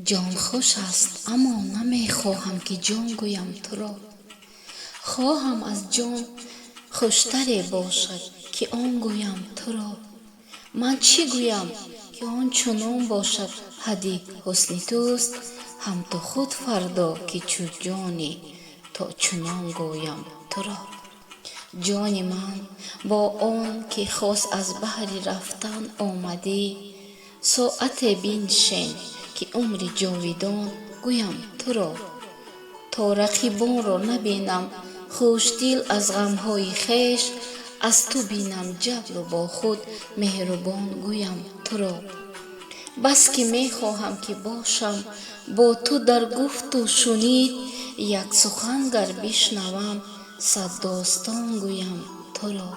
جان خوش است اما نمی خواهم که جان گویم تو را. خواهم از جان خوشتری باشد که آن گویم تو را. من چی گویم که آن چنان باشد حدی حسن توست. هم تو خود فردا که چو جانی تا چنان گویم تو را. جان من با آن که خواست از بهر رفتن آمدی، ساعت بنشین که عمر جاودان گویم تو را. تا رقیبان را نبینم خوشدل از غمهای خویش، از تو بینم جبر و با خود مهربان گویم تو را. بس که می خواهم که باشم با تو در گفت و شنید، یک سخن گر بشنوم صد داستان گویم تو را.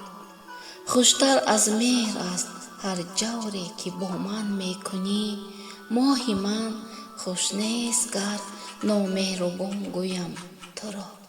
خوشتر از مهر است هر جوری که با من می کنی، ماه من خوش نیست گر نامهربان گویم تو را.